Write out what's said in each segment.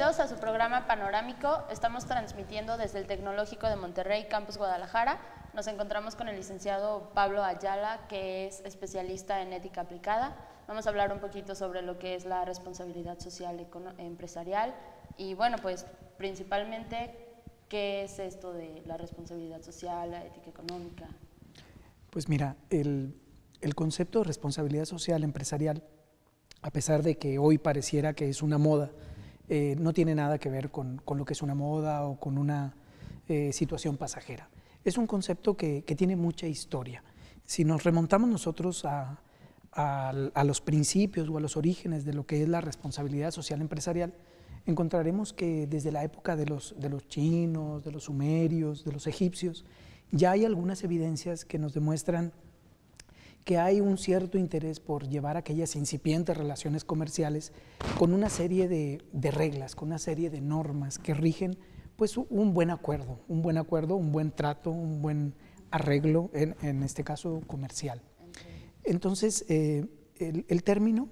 Bienvenidos a su programa Panorámico. Estamos transmitiendo desde el Tecnológico de Monterrey, Campus Guadalajara. Nos encontramos con el licenciado Pablo Ayala, que es especialista en ética aplicada. Vamos a hablar un poquito sobre lo que es la responsabilidad social empresarial y, bueno, pues principalmente, ¿qué es esto de la responsabilidad social, la ética económica? Pues mira, el concepto de responsabilidad social empresarial, a pesar de que hoy pareciera que es una moda, no tiene nada que ver con lo que es una moda o con una situación pasajera. Es un concepto que tiene mucha historia. Si nos remontamos nosotros a los principios o a los orígenes de lo que es la responsabilidad social empresarial, encontraremos que desde la época de los chinos, de los sumerios, de los egipcios, ya hay algunas evidencias que nos demuestran que hay un cierto interés por llevar aquellas incipientes relaciones comerciales con una serie de reglas, con una serie de normas que rigen pues un buen acuerdo, un buen trato, un buen arreglo, en este caso comercial. Entonces, el término,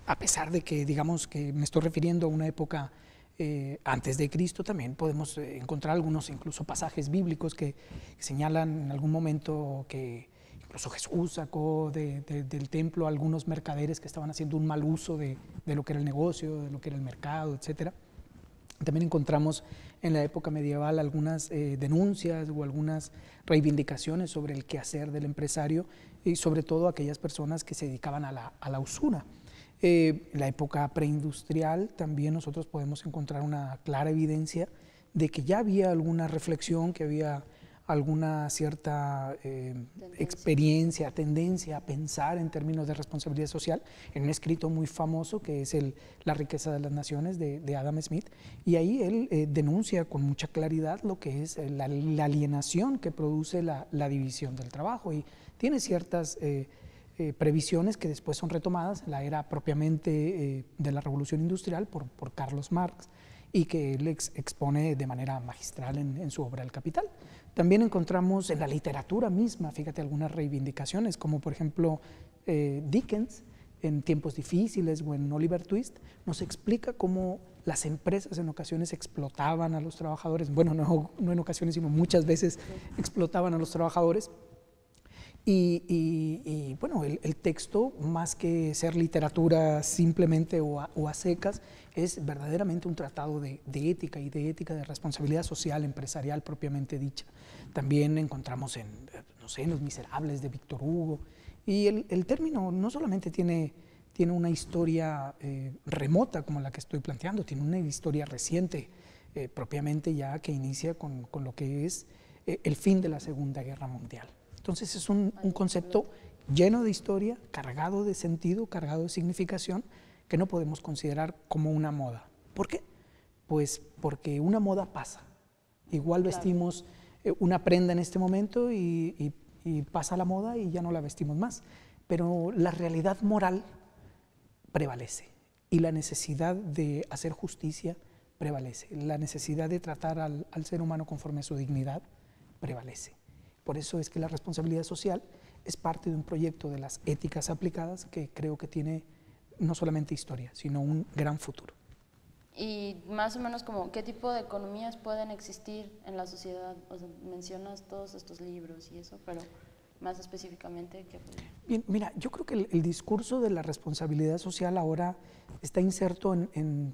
a pesar de que digamos que me estoy refiriendo a una época antes de Cristo, también podemos encontrar algunos incluso pasajes bíblicos que señalan en algún momento que incluso Jesús sacó del templo a algunos mercaderes que estaban haciendo un mal uso de lo que era el negocio, de lo que era el mercado, etc. También encontramos en la época medieval algunas denuncias o algunas reivindicaciones sobre el quehacer del empresario y sobre todo aquellas personas que se dedicaban a la usura. En la época preindustrial también nosotros podemos encontrar una clara evidencia de que ya había alguna reflexión, que había alguna cierta experiencia, tendencia a pensar en términos de responsabilidad social, en un escrito muy famoso que es La riqueza de las naciones de Adam Smith, y ahí él denuncia con mucha claridad lo que es la alienación que produce la división del trabajo, y tiene ciertas previsiones que después son retomadas en la era propiamente de la Revolución Industrial por Carlos Marx, y que él expone de manera magistral en su obra El Capital. También encontramos en la literatura misma, fíjate, algunas reivindicaciones, como por ejemplo Dickens, en Tiempos Difíciles, o en Oliver Twist, nos explica cómo las empresas en ocasiones explotaban a los trabajadores, bueno, no en ocasiones, sino muchas veces explotaban a los trabajadores. Y bueno, el texto, más que ser literatura simplemente o a secas, es verdaderamente un tratado de ética y de ética de responsabilidad social empresarial propiamente dicha. También encontramos en Los Miserables de Víctor Hugo, y el término no solamente tiene una historia remota como la que estoy planteando, tiene una historia reciente, propiamente ya que inicia con lo que es el fin de la Segunda Guerra Mundial. Entonces es un concepto lleno de historia, cargado de sentido, cargado de significación, que no podemos considerar como una moda. ¿Por qué? Pues porque una moda pasa. Igual vestimos una prenda en este momento y pasa la moda y ya no la vestimos más. Pero la realidad moral prevalece y la necesidad de hacer justicia prevalece. La necesidad de tratar al ser humano conforme a su dignidad prevalece. Por eso es que la responsabilidad social es parte de un proyecto de las éticas aplicadas que creo que tiene no solamente historia, sino un gran futuro. Y más o menos como, ¿qué tipo de economías pueden existir en la sociedad? O sea, mencionas todos estos libros y eso, pero más específicamente, ¿qué puede? Bien, mira, yo creo que el discurso de la responsabilidad social ahora está inserto en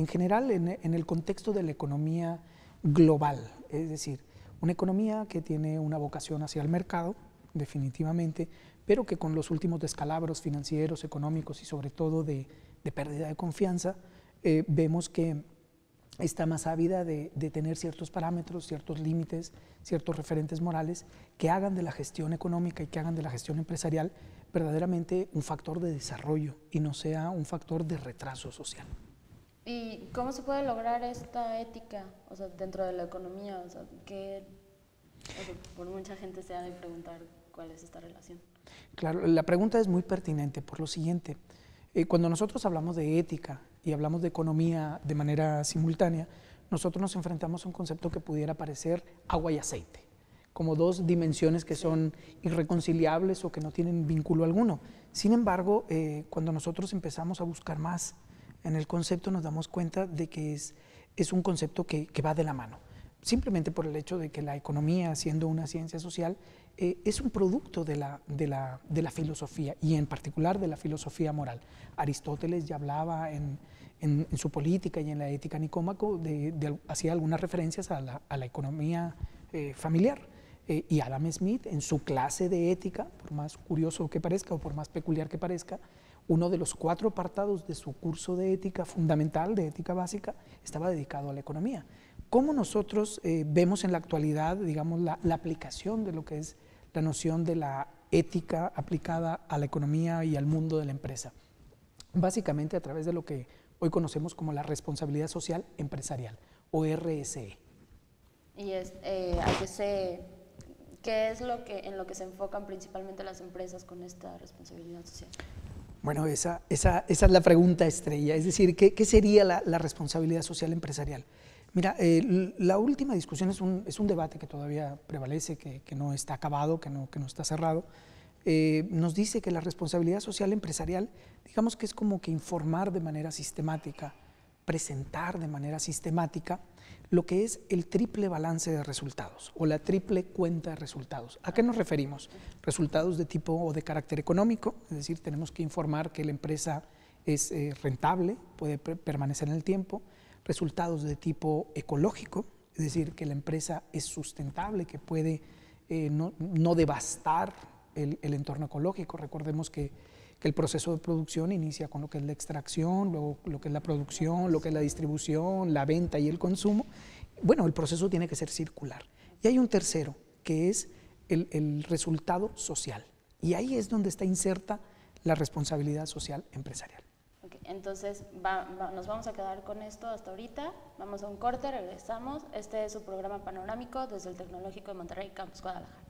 general en el contexto de la economía global, es decir, una economía que tiene una vocación hacia el mercado, definitivamente, pero que con los últimos descalabros financieros, económicos y sobre todo de pérdida de confianza, vemos que está más ávida de tener ciertos parámetros, ciertos límites, ciertos referentes morales que hagan de la gestión económica y que hagan de la gestión empresarial verdaderamente un factor de desarrollo y no sea un factor de retraso social. ¿Y cómo se puede lograr esta ética, o sea, dentro de la economía? O sea, por mucha gente se ha de preguntar cuál es esta relación. Claro, la pregunta es muy pertinente por lo siguiente. Cuando nosotros hablamos de ética y hablamos de economía de manera simultánea, nosotros nos enfrentamos a un concepto que pudiera parecer agua y aceite, como dos dimensiones que son irreconciliables o que no tienen vínculo alguno. Sin embargo, cuando nosotros empezamos a buscar más En el concepto nos damos cuenta de que es un concepto que va de la mano, simplemente por el hecho de que la economía, siendo una ciencia social, es un producto de la filosofía, y en particular de la filosofía moral. Aristóteles ya hablaba en su Política y en la Ética Nicómaco, hacía algunas referencias a la economía familiar. Y Adam Smith, en su clase de ética, por más curioso que parezca o por más peculiar que parezca, uno de los 4 apartados de su curso de ética fundamental, de ética básica, estaba dedicado a la economía. ¿Cómo nosotros vemos en la actualidad, digamos, la aplicación de lo que es la noción de la ética aplicada a la economía y al mundo de la empresa? Básicamente a través de lo que hoy conocemos como la responsabilidad social empresarial, o RSE. Y ¿qué es en lo que se enfocan principalmente las empresas con esta responsabilidad social? Bueno, esa es la pregunta estrella, es decir, ¿qué sería la responsabilidad social empresarial? Mira, la última discusión es un debate que todavía prevalece, que no está acabado, que no está cerrado. Nos dice que la responsabilidad social empresarial, digamos que es como que informar de manera sistemática, presentar de manera sistemática lo que es el triple balance de resultados o la triple cuenta de resultados. ¿A qué nos referimos? Resultados de tipo o de carácter económico, es decir, tenemos que informar que la empresa es rentable, puede permanecer en el tiempo. Resultados de tipo ecológico, es decir, que la empresa es sustentable, que puede no devastar el entorno ecológico. Recordemos que el proceso de producción inicia con lo que es la extracción, luego lo que es la producción, lo que es la distribución, la venta y el consumo. Bueno, el proceso tiene que ser circular. Y hay un tercero, que es el resultado social. Y ahí es donde está inserta la responsabilidad social empresarial. Okay, entonces nos vamos a quedar con esto hasta ahorita. Vamos a un corte, regresamos. Este es su programa panorámico desde el Tecnológico de Monterrey, Campus Guadalajara.